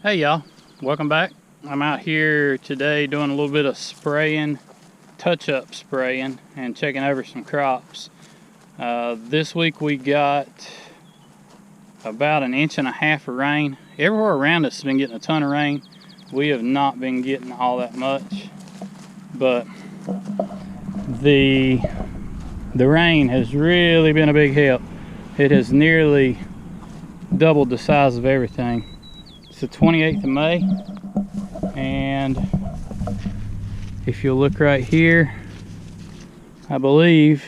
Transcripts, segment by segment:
Hey y'all, welcome back. I'm out here today doing a little bit of spraying, touch-up spraying, and checking over some crops. This week we got about 1.5 inches of rain. Everywhere around us has been getting a ton of rain. We have not been getting all that much, but the rain has really been a big help. It has nearly doubled the size of everything. It's the 28th of May, and if you look right here, I believe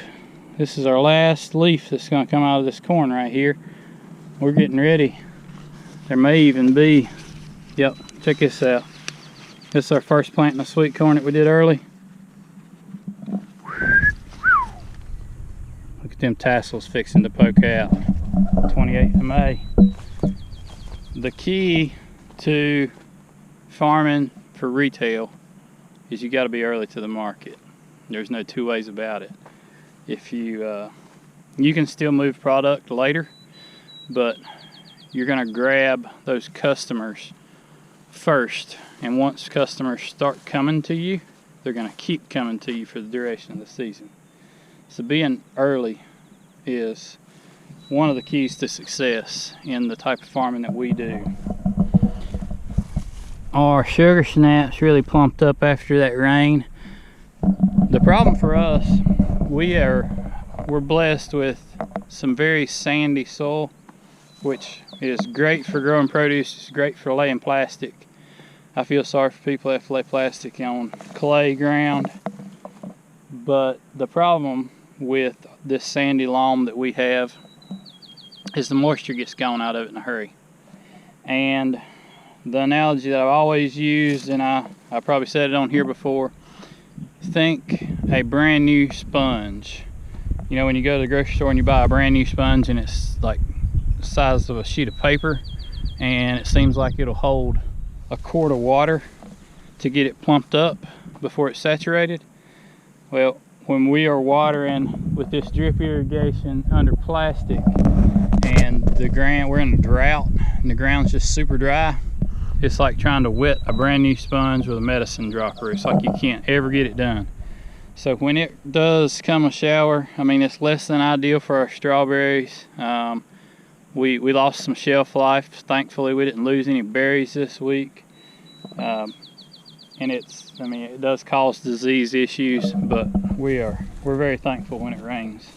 this is our last leaf that's going to come out of this corn right here. We're getting ready. There may even be, yep, check this out. This is our first planting of sweet corn that we did early. Look at them tassels fixing to poke out. 28th of May. The key to farming for retail is you got to be early to the market. There's no two ways about it. If you can still move product later, but you're going to grab those customers first, and once customers start coming to you, they're going to keep coming to you for the duration of the season. So being early is one of the keys to success in the type of farming that we do. Our sugar snaps really plumped up after that rain. The problem for us, we're blessed with some very sandy soil, which is great for growing produce. It's great for laying plastic. I feel sorry for people that have to lay plastic on clay ground, but the problem with this sandy loam that we have is the moisture gets gone out of it in a hurry. And the analogy that I've always used, and I probably said it on here before, think a brand new sponge. You know, when you go to the grocery store and you buy a brand new sponge and it's like the size of a sheet of paper, and it seems like it'll hold a quart of water to get it plumped up before it's saturated. Well, when we are watering with this drip irrigation under plastic, and the ground, we're in a drought and the ground's just super dry, it's like trying to wet a brand new sponge with a medicine dropper. It's like you can't ever get it done. So when it does come a shower, I mean, it's less than ideal for our strawberries. We lost some shelf life. Thankfully we didn't lose any berries this week. And it does cause disease issues, but we're very thankful when it rains.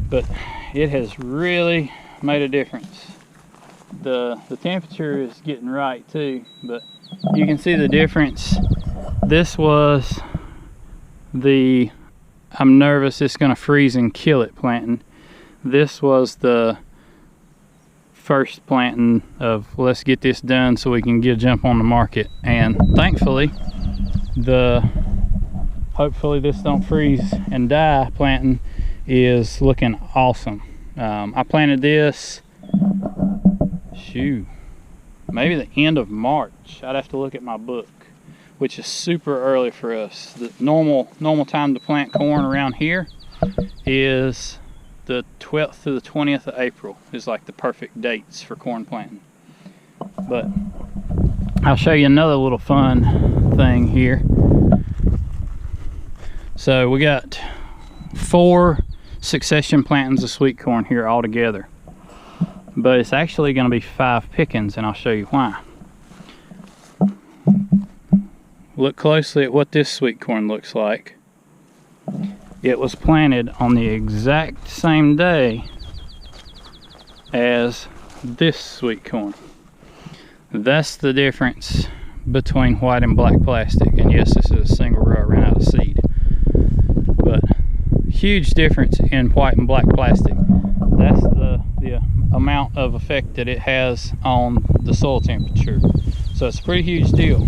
But it has really made a difference. The temperature is getting right too, but you can see the difference. This was the I'm nervous it's gonna freeze and kill it planting. This was the first planting of let's get this done so we can get a jump on the market. And thankfully hopefully this don't freeze and die planting is looking awesome. I planted this maybe the end of March. I'd have to look at my book, which is super early for us. The normal time to plant corn around here is the 12th to the 20th of April is like the perfect dates for corn planting. But I'll show you another little fun thing here. So we got 4 succession plantings of sweet corn here all together, but it's actually going to be 5 pickings, and I'll show you why. Look closely at what this sweet corn looks like. It was planted on the exact same day as this sweet corn. That's the difference between white and black plastic. And yes, this is a single row I ran out of seed, but huge difference in white and black plastic. That's the amount of effect that it has on the soil temperature. So it's a pretty huge deal.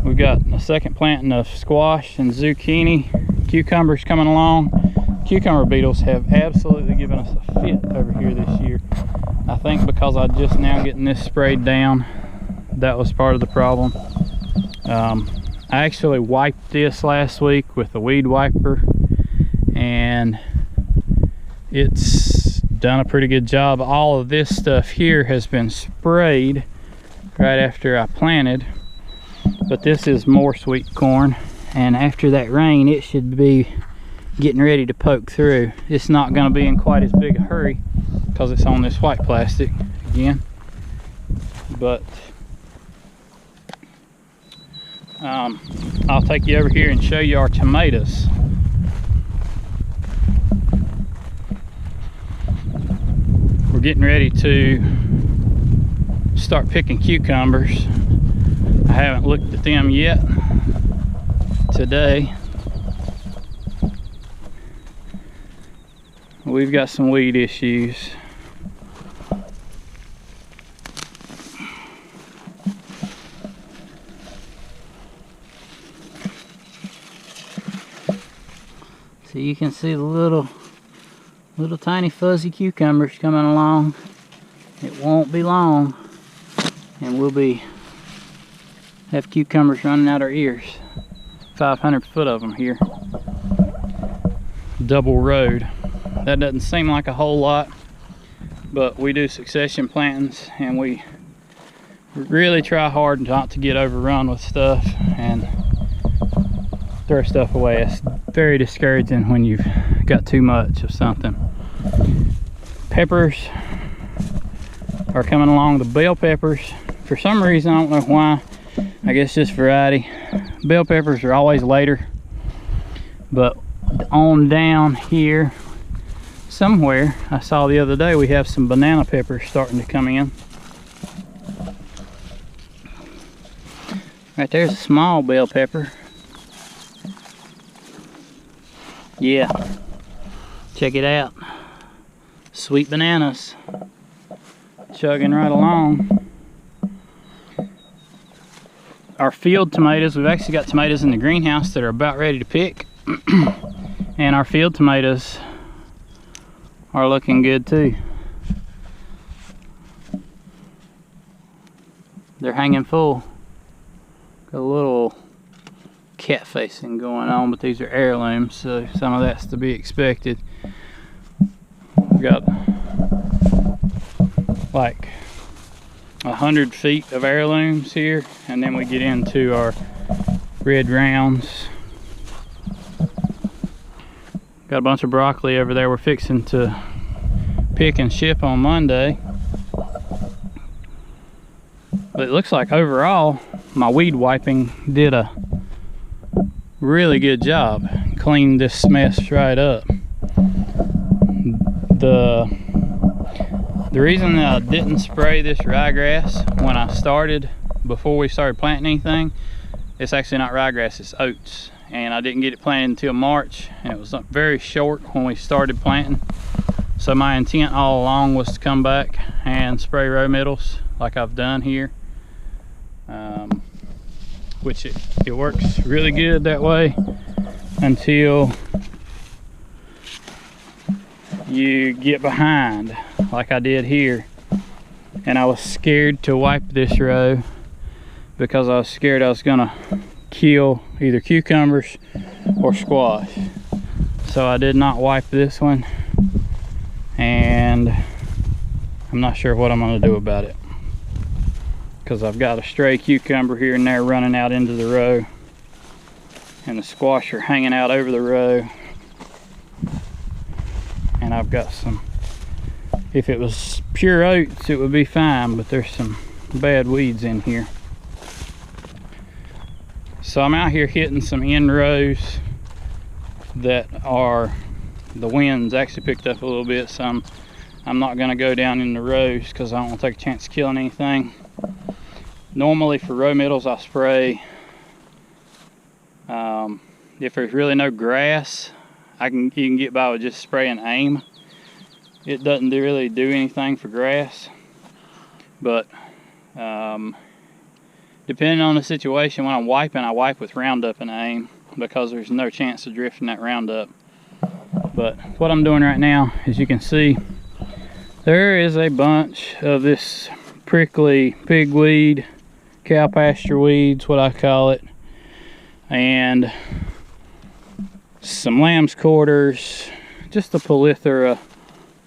We've got a second planting of squash and zucchini, cucumbers coming along. Cucumber beetles have absolutely given us a fit over here this year. I think because I'm just now getting this sprayed down, that was part of the problem. I actually wiped this last week with a weed wiper, and it's done a pretty good job. All of this stuff here has been sprayed right after I planted, but this is more sweet corn, and after that rain it should be getting ready to poke through. It's not going to be in quite as big a hurry because it's on this white plastic again, but I'll take you over here and show you our tomatoes. We're getting ready to start picking cucumbers. I haven't looked at them yet today. We've got some weed issues. So you can see the little tiny fuzzy cucumbers coming along. It won't be long and we'll have cucumbers running out our ears. 500 foot of them here. Double road. That doesn't seem like a whole lot, but we do succession plantings and we really try hard not to get overrun with stuff and throw stuff away. It's very discouraging when you've got too much of something. Peppers are coming along. The bell peppers, for some reason, I don't know why, I guess just variety. Bell peppers are always later, but on down here somewhere, I saw the other day, we have some banana peppers starting to come in. Right there's a small bell pepper. Yeah, check it out. Sweet bananas. Chugging right along. Our field tomatoes, we've actually got tomatoes in the greenhouse that are about ready to pick. And our field tomatoes are looking good too. They're hanging full. Got a little cat facing going on, but these are heirlooms, so some of that's to be expected. We've got like 100 feet of heirlooms here, and then we get into our red rounds. Got a bunch of broccoli over there we're fixing to pick and ship on Monday. But it looks like overall my weed wiping did a really good job. Cleaned this mess right up. The reason that I didn't spray this ryegrass when I started, before we started planting anything, it's actually not ryegrass, it's oats. And I didn't get it planted until March, and it was very short when we started planting. So my intent all along was to come back and spray row middles like I've done here. Which it works really good that way until you get behind like I did here, and I was scared to wipe this row because I was scared I was gonna kill either cucumbers or squash. So I did not wipe this one, and I'm not sure what I'm gonna do about it, because I've got a stray cucumber here and there running out into the row, and the squash are hanging out over the row, and I've got some, if it was pure oats it would be fine, but there's some bad weeds in here. So I'm out here hitting some end rows that are, the winds actually picked up a little bit, so I'm not going to go down in the rows because I don't want to take a chance of killing anything. Normally for row middles I spray, if there's really no grass, you can get by with just spraying aim. It doesn't really do anything for grass, but depending on the situation, when I'm wiping, I wipe with Roundup and aim because there's no chance of drifting that Roundup. But what I'm doing right now, as you can see, there is a bunch of this prickly pigweed, cow pasture weeds, what I call it, and some lamb's quarters, just a plethora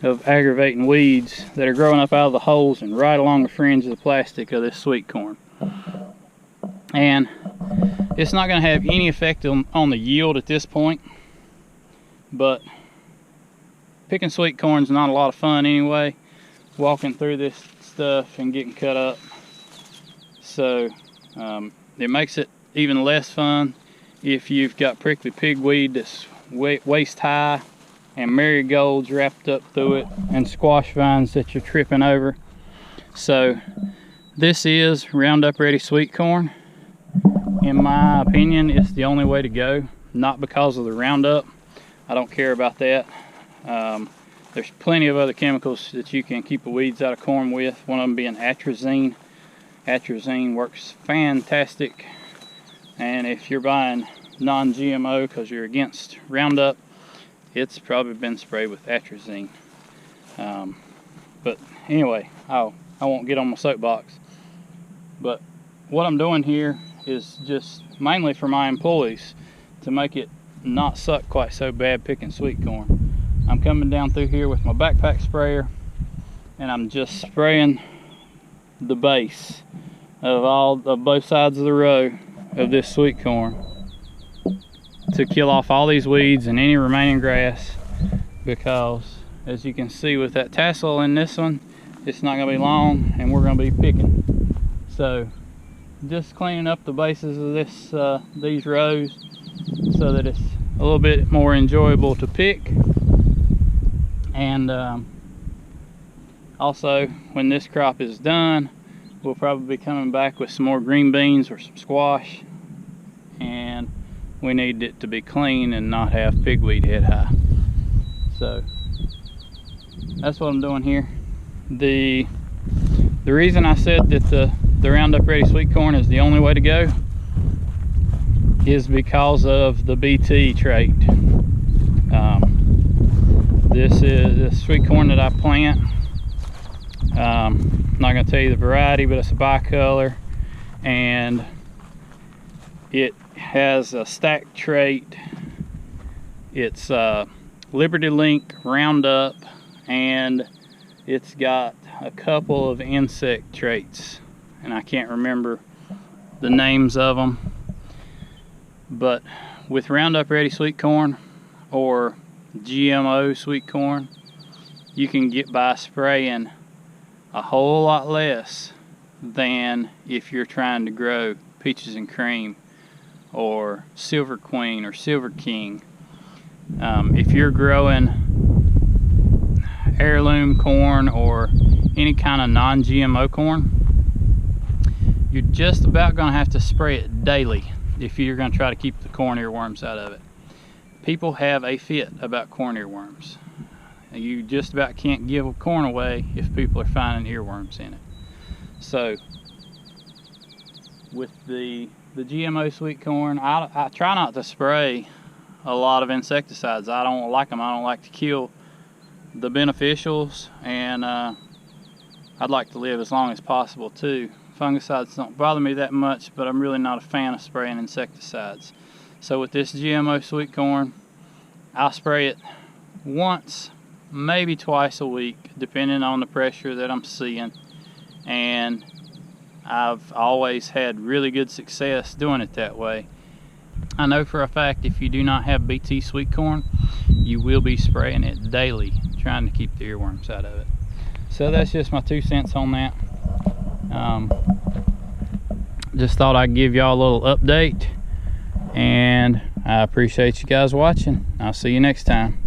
of aggravating weeds that are growing up out of the holes and right along the fringe of the plastic of this sweet corn. And it's not going to have any effect on the yield at this point, but picking sweet corn is not a lot of fun anyway, walking through this stuff and getting cut up. So it makes it even less fun if you've got prickly pigweed that's waist high and marigolds wrapped up through it and squash vines that you're tripping over. So this is Roundup Ready sweet corn. In my opinion, it's the only way to go, not because of the Roundup. I don't care about that. There's plenty of other chemicals that you can keep the weeds out of corn with, one of them being atrazine. Atrazine works fantastic, and if you're buying non-GMO because you're against Roundup, it's probably been sprayed with atrazine. But anyway, I won't get on my soapbox. But what I'm doing here is just mainly for my employees to make it not suck quite so bad picking sweet corn. I'm coming down through here with my backpack sprayer, and I'm just spraying the base of both sides of the row of this sweet corn to kill off all these weeds and any remaining grass, because as you can see with that tassel in this one, it's not going to be long and we're going to be picking. So just cleaning up the bases of these rows so that it's a little bit more enjoyable to pick. And also, when this crop is done, we'll probably be coming back with some more green beans or some squash, and we need it to be clean and not have pigweed head high. So that's what I'm doing here. The reason I said that the Roundup Ready sweet corn is the only way to go is because of the BT trait. This is the sweet corn that I plant. I'm not going to tell you the variety, but it's a bicolor, and it has a stack trait. It's Liberty Link, Roundup, and it's got a couple of insect traits, and I can't remember the names of them. But with Roundup Ready sweet corn or GMO sweet corn, you can get by spraying a whole lot less than if you're trying to grow peaches and cream or Silver Queen or Silver King. If you're growing heirloom corn or any kind of non-GMO corn, you're just about going to have to spray it daily if you're going to try to keep the corn earworms out of it. People have a fit about corn earworms. You just about can't give corn away if people are finding earworms in it. So with the GMO sweet corn, I try not to spray a lot of insecticides. I don't like them. I don't like to kill the beneficials, and I'd like to live as long as possible too. Fungicides don't bother me that much, but I'm really not a fan of spraying insecticides. So with this GMO sweet corn, I'll spray it once, maybe twice a week, depending on the pressure that I'm seeing. And I've always had really good success doing it that way. I know for a fact if you do not have BT sweet corn, you will be spraying it daily, trying to keep the earworms out of it. So that's just my 2 cents on that. Just thought I'd give y'all a little update, and I appreciate you guys watching. I'll see you next time.